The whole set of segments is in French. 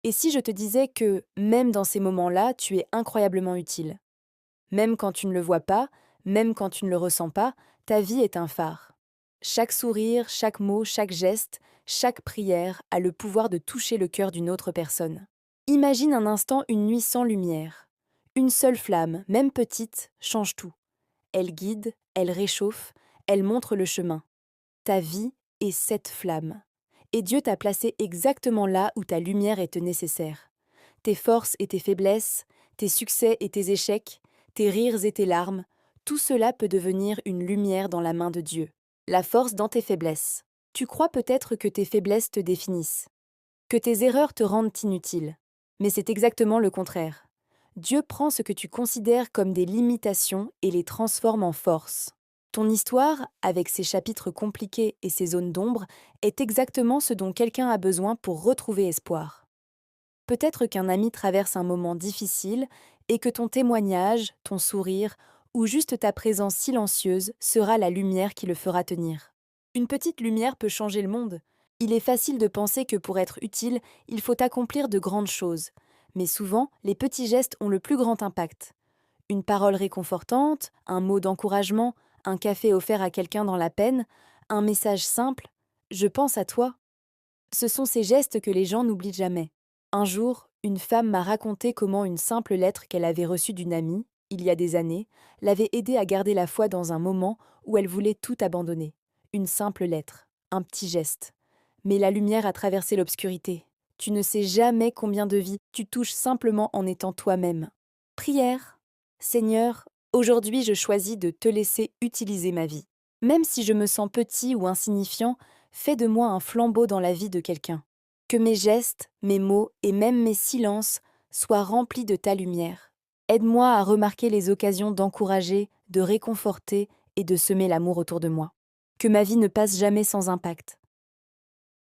Et si je te disais que, même dans ces moments-là, tu es incroyablement utile? Même quand tu ne le vois pas, même quand tu ne le ressens pas, ta vie est un phare. Chaque sourire, chaque mot, chaque geste, chaque prière a le pouvoir de toucher le cœur d'une autre personne. Imagine un instant une nuit sans lumière. Une seule flamme, même petite, change tout. Elle guide, elle réchauffe, elle montre le chemin. Ta vie est cette flamme. Et Dieu t'a placé exactement là où ta lumière est nécessaire. Tes forces et tes faiblesses, tes succès et tes échecs, tes rires et tes larmes, tout cela peut devenir une lumière dans la main de Dieu. La force dans tes faiblesses. Tu crois peut-être que tes faiblesses te définissent, que tes erreurs te rendent inutile. Mais c'est exactement le contraire. Dieu prend ce que tu considères comme des limitations et les transforme en force. Ton histoire, avec ses chapitres compliqués et ses zones d'ombre, est exactement ce dont quelqu'un a besoin pour retrouver espoir. Peut-être qu'un ami traverse un moment difficile et que ton témoignage, ton sourire ou juste ta présence silencieuse sera la lumière qui le fera tenir. Une petite lumière peut changer le monde. Il est facile de penser que pour être utile, il faut accomplir de grandes choses. Mais souvent, les petits gestes ont le plus grand impact. Une parole réconfortante, un mot d'encouragement, un café offert à quelqu'un dans la peine, un message simple, je pense à toi. Ce sont ces gestes que les gens n'oublient jamais. Un jour, une femme m'a raconté comment une simple lettre qu'elle avait reçue d'une amie, il y a des années, l'avait aidée à garder la foi dans un moment où elle voulait tout abandonner. Une simple lettre, un petit geste. Mais la lumière a traversé l'obscurité. Tu ne sais jamais combien de vies tu touches simplement en étant toi-même. Prière. Seigneur, aujourd'hui je choisis de te laisser utiliser ma vie. Même si je me sens petit ou insignifiant, fais de moi un flambeau dans la vie de quelqu'un. Que mes gestes, mes mots et même mes silences soient remplis de ta lumière. Aide-moi à remarquer les occasions d'encourager, de réconforter et de semer l'amour autour de moi. Que ma vie ne passe jamais sans impact.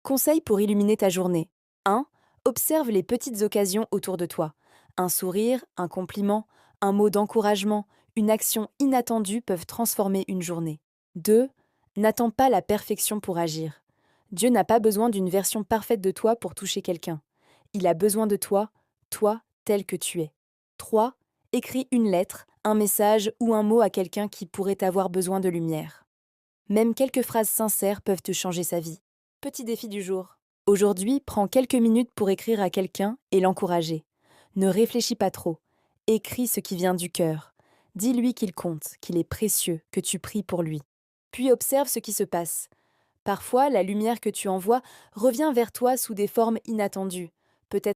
Conseil pour illuminer ta journée. 1. Observe les petites occasions autour de toi. Un sourire, un compliment, un mot d'encouragement, une action inattendue peuvent transformer une journée. 2. N'attends pas la perfection pour agir. Dieu n'a pas besoin d'une version parfaite de toi pour toucher quelqu'un. Il a besoin de toi, toi tel que tu es. 3. Écris une lettre, un message ou un mot à quelqu'un qui pourrait avoir besoin de lumière. Même quelques phrases sincères peuvent te changer sa vie. Petit défi du jour. Aujourd'hui, prends quelques minutes pour écrire à quelqu'un et l'encourager. Ne réfléchis pas trop. Écris ce qui vient du cœur. Dis-lui qu'il compte, qu'il est précieux, que tu pries pour lui. Puis observe ce qui se passe. Parfois, la lumière que tu envoies revient vers toi sous des formes inattendues.